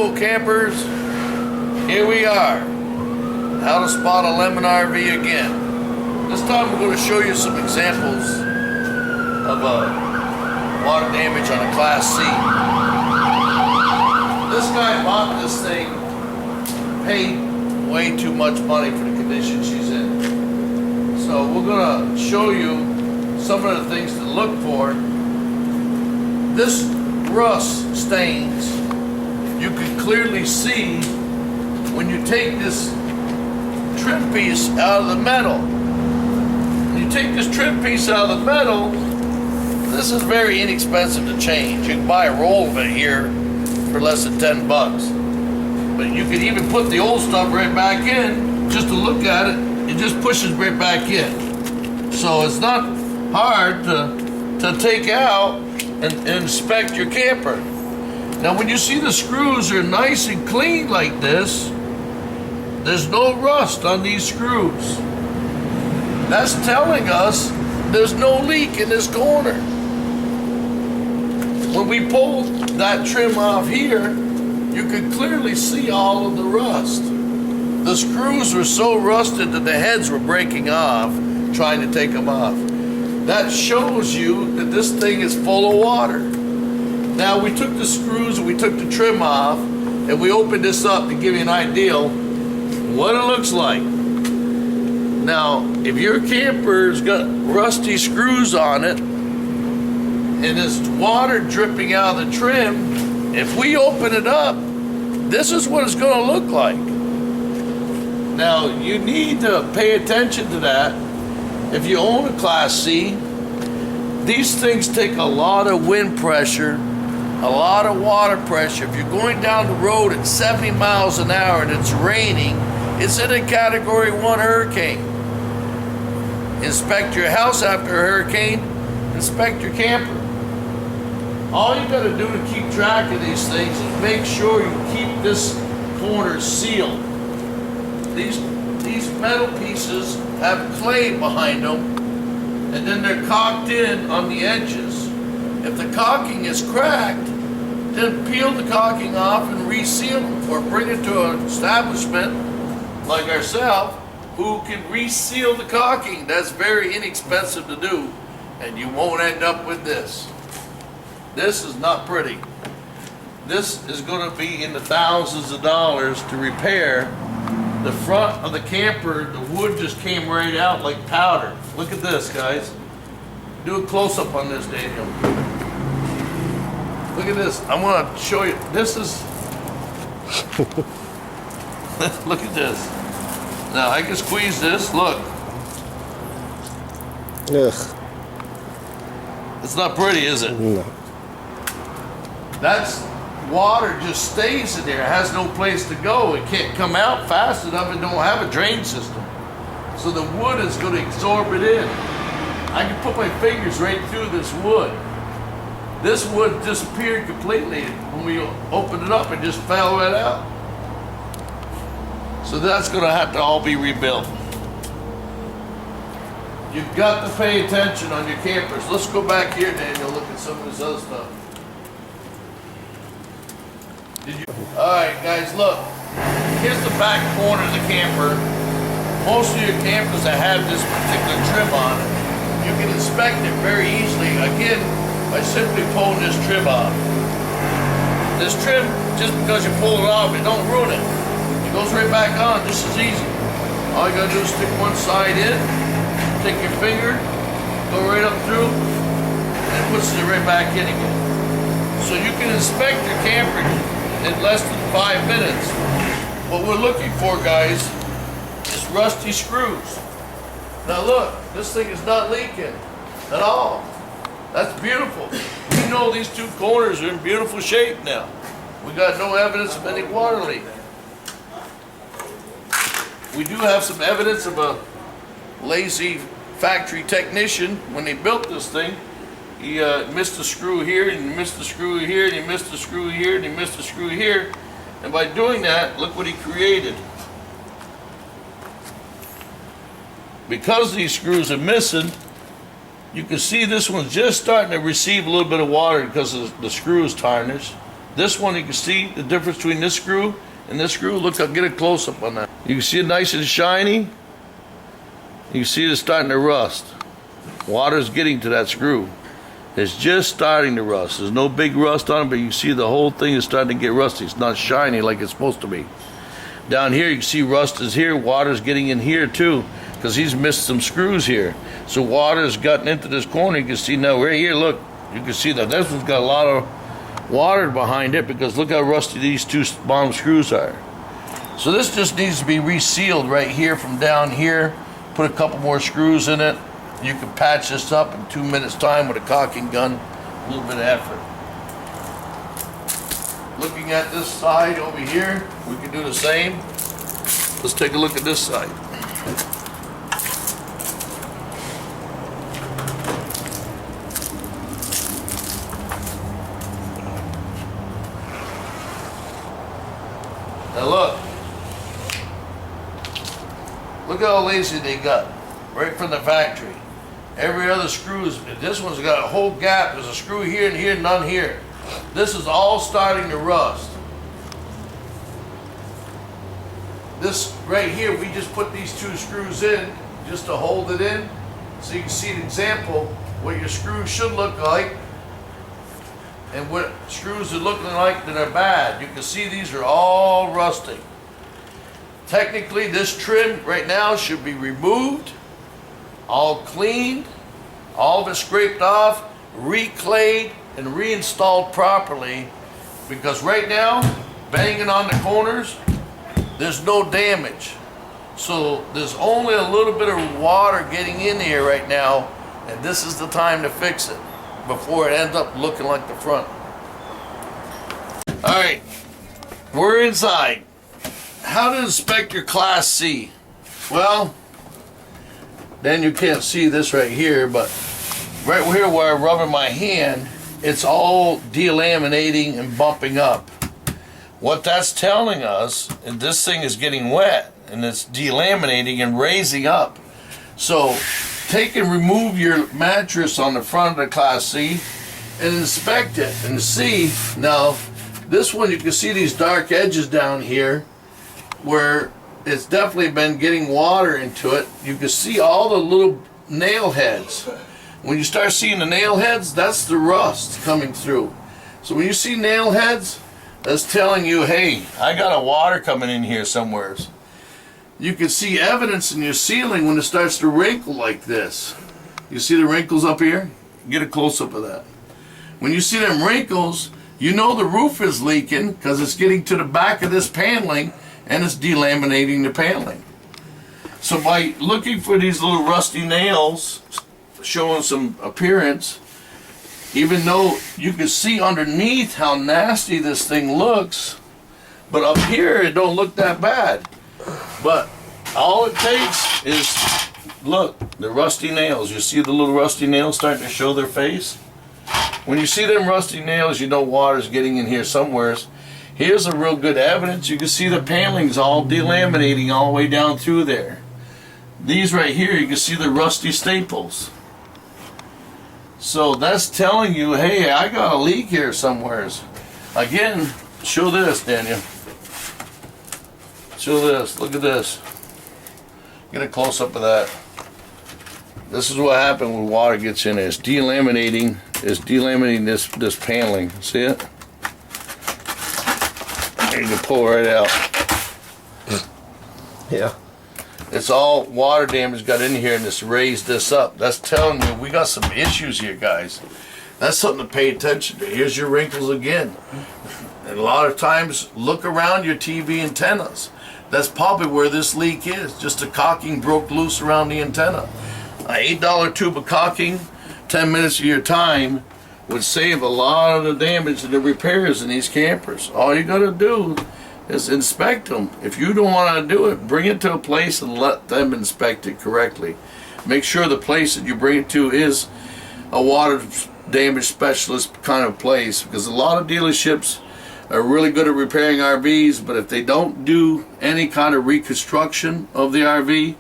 Hello campers, here we are. How to spot a lemon RV again. This time we're going to show you some examples of water damage on a Class C. This guy bought this thing, paid way too much money for the condition she's in. So we're going to show you some of the things to look for. This rust stains, you can clearly see when you take this trim piece out of the metal. When you take this trim piece out of the metal, this is very inexpensive to change. You can buy a roll of it here for less than 10 bucks. But you can even put the old stuff right back in, just to look at it, it just pushes right back in. So it's not hard to take out and inspect your camper. Now when you see the screws are nice and clean like this, there's no rust on these screws. That's telling us there's no leak in this corner. When we pulled that trim off here, you could clearly see all of the rust. The screws were so rusted that the heads were breaking off trying to take them off. That shows you that this thing is full of water. Now we took the screws and we took the trim off and we opened this up to give you an idea what it looks like. Now if your camper's got rusty screws on it and there's water dripping out of the trim, if we open it up, this is what it's going to look like. Now you need to pay attention to that. If you own a Class C, these things take a lot of wind pressure, a lot of water pressure. If you're going down the road at 70 miles an hour and it's raining, it's in a Category 1 hurricane. Inspect your house after a hurricane, inspect your camper. All you got to do to keep track of these things is make sure you keep this corner sealed. These metal pieces have clay behind them, and then they're caulked in on the edges. If the caulking is cracked, then peel the caulking off and reseal them, or bring it to an establishment like ourselves who can reseal the caulking. That's very inexpensive to do, and you won't end up with this. This is not pretty. This is going to be in the thousands of dollars to repair. The front of the camper, the wood just came right out like powder. Look at this, guys. Do a close-up on this, Daniel. Look at this. I want to show you. This is... Look at this. Now, I can squeeze this. Look. Ugh. It's not pretty, is it? No. That's... water just stays in there. It has no place to go. It can't come out fast enough. It don't have a drain system. So the wood is going to absorb it in. I can put my fingers right through this wood. This wood disappeared completely. When we opened it up, it just fell right out. So that's going to have to all be rebuilt. You've got to pay attention on your campers. Let's go back here, Daniel, look at some of this other stuff. Alright guys, look, here's the back corner of the camper. Most of your campers that have this particular trim on it, you can inspect it very easily, again, by simply pulling this trim off. This trim, just because you pull it off, it don't ruin it. It goes right back on just as easy. All you gotta do is stick one side in, take your finger, go right up through, and it puts it right back in again. So you can inspect your camper in less than 5 minutes. What we're looking for, guys, is rusty screws. Now look, this thing is not leaking at all. That's beautiful. We know these two corners are in beautiful shape now. We got no evidence of any water leak. We do have some evidence of a lazy factory technician when they built this thing. He missed a screw here, and he missed a screw here, and he missed a screw here, and he missed a screw here. And by doing that, look what he created. Because these screws are missing, you can see this one's just starting to receive a little bit of water because the screw is tarnished. This one, you can see the difference between this screw and this screw. Look, I'll get a close-up on that. You can see it nice and shiny. You can see it's starting to rust. Water's getting to that screw. It's just starting to rust. There's no big rust on it, but you can see the whole thing is starting to get rusty. It's not shiny like it's supposed to be. Down here, you can see rust is here. Water's getting in here too, because he's missed some screws here. So water's gotten into this corner. You can see now right here, look, you can see that this one's got a lot of water behind it, because look how rusty these two bottom screws are. So this just needs to be resealed right here from down here. Put a couple more screws in it. You can patch this up in 2 minutes time with a caulking gun, a little bit of effort. Looking at this side over here, we can do the same. Let's take a look at this side. Now look how lazy they got, right from the factory. Every other screw is, this one's got a whole gap. There's a screw here and here, none here. This is all starting to rust. This right here, we just put these two screws in just to hold it in, so you can see an example what your screws should look like and what screws are looking like that are bad. You can see these are all rusting. Technically, this trim right now should be removed, all cleaned, all of it scraped off, reclayed, and reinstalled properly, because right now, banging on the corners, there's no damage. So there's only a little bit of water getting in here right now, and this is the time to fix it before it ends up looking like the front. All right, we're inside. How to inspect your Class C? Well, then you can't see this right here, but right here where I'm rubbing my hand, it's all delaminating and bumping up. What that's telling us is this thing is getting wet and it's delaminating and raising up. So take and remove your mattress on the front of the Class C and inspect it and see. Now this one, you can see these dark edges down here where it's definitely been getting water into it. You can see all the little nail heads. When you start seeing the nail heads, that's the rust coming through. So when you see nail heads, that's telling you, hey, I got a water coming in here somewhere. You can see evidence in your ceiling when it starts to wrinkle like this. You see the wrinkles up here? Get a close-up of that. When you see them wrinkles, you know the roof is leaking because it's getting to the back of this paneling and it's delaminating the paneling. So by looking for these little rusty nails showing some appearance, even though you can see underneath how nasty this thing looks, but up here it don't look that bad. But all it takes is, look, the rusty nails. You see the little rusty nails starting to show their face? When you see them rusty nails, you know water's getting in here somewhere. Here's a real good evidence. You can see the paneling's all delaminating all the way down through there. These right here, you can see the rusty staples. So that's telling you, hey, I got a leak here somewhere. Again, show this, Daniel. Show this. Look at this. Get a close-up of that. This is what happens when water gets in it. It's delaminating. It's delaminating this paneling. See it? You can pull right out. Yeah. It's all water damage got in here and it's raised this up. That's telling you we got some issues here, guys. That's something to pay attention to. Here's your wrinkles again. And a lot of times, look around your TV antennas. That's probably where this leak is. Just the caulking broke loose around the antenna. An $8 tube of caulking, 10 minutes of your time would save a lot of the damage and the repairs in these campers. All you gotta do is inspect them. If you don't want to do it, bring it to a place and let them inspect it correctly. Make sure the place that you bring it to is a water damage specialist kind of place, because a lot of dealerships are really good at repairing RVs, but if they don't do any kind of reconstruction of the RV,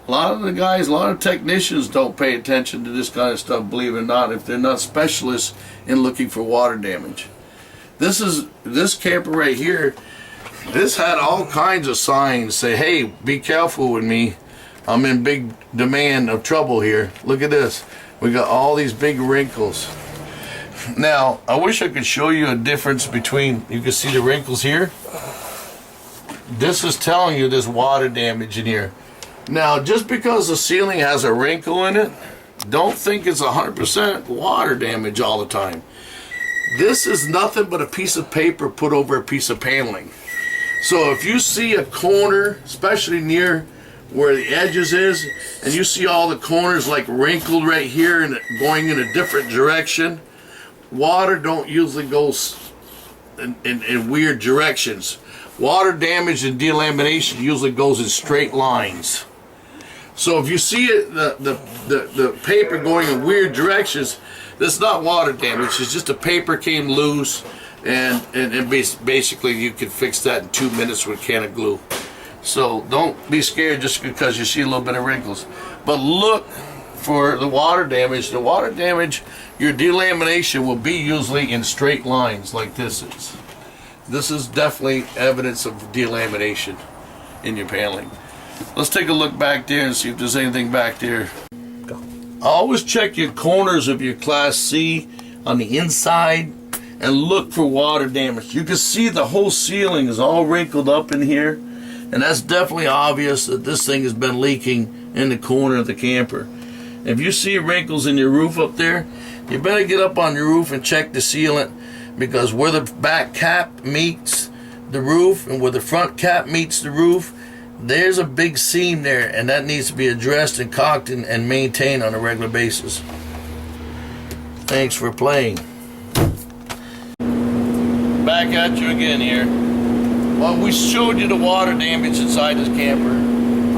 a lot of the guys, a lot of technicians don't pay attention to this kind of stuff, believe it or not, if they're not specialists in looking for water damage. This camper right here, this had all kinds of signs say, hey, be careful with me. I'm in big demand of trouble here. Look at this. We got all these big wrinkles. Now, I wish I could show you a difference between, you can see the wrinkles here. This is telling you there's water damage in here. Now, just because the ceiling has a wrinkle in it, don't think it's 100% water damage all the time. This is nothing but a piece of paper put over a piece of paneling. So if you see a corner, especially near where the edges is, and you see all the corners like wrinkled right here and going in a different direction, water don't usually go in weird directions. Water damage and delamination usually goes in straight lines. So if you see it, the paper going in weird directions, that's not water damage. It's just the paper came loose, and basically you can fix that in 2 minutes with a can of glue. So don't be scared just because you see a little bit of wrinkles. But look for the water damage. The water damage, your delamination will be usually in straight lines like this is. This is definitely evidence of delamination in your paneling. Let's take a look back there and see if there's anything back there. Always check your corners of your Class C on the inside and look for water damage. You can see the whole ceiling is all wrinkled up in here, and that's definitely obvious that this thing has been leaking in the corner of the camper. If you see wrinkles in your roof up there, you better get up on your roof and check the sealant, because where the back cap meets the roof and where the front cap meets the roof, there's a big seam there, and that needs to be addressed and caulked and maintained on a regular basis. Thanks for playing. Back at you again here. Well, we showed you the water damage inside this camper.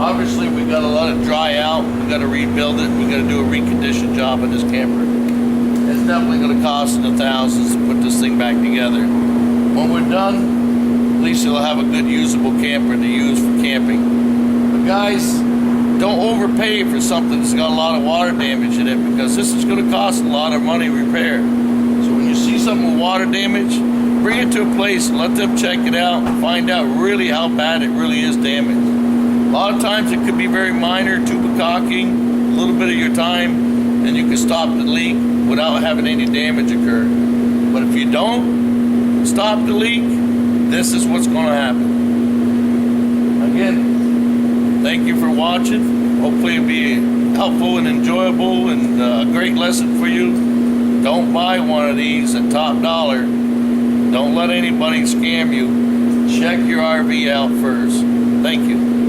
Obviously, we got to let it dry out. We got to rebuild it. We got to do a recondition job in this camper. It's definitely going to cost in the thousands to put this thing back together. When we're done, at least you'll have a good usable camper to use for camping. But guys, don't overpay for something that's got a lot of water damage in it, because this is going to cost a lot of money to repair. So when you see something with water damage, bring it to a place and let them check it out and find out really how bad it really is damaged. A lot of times it could be very minor, tuba caulking, a little bit of your time, and you can stop the leak without having any damage occur. But if you don't stop the leak, this is what's going to happen. Again, thank you for watching. Hopefully it'll be helpful and enjoyable and a great lesson for you. Don't buy one of these at top dollar. Don't let anybody scam you. Check your RV out first. Thank you.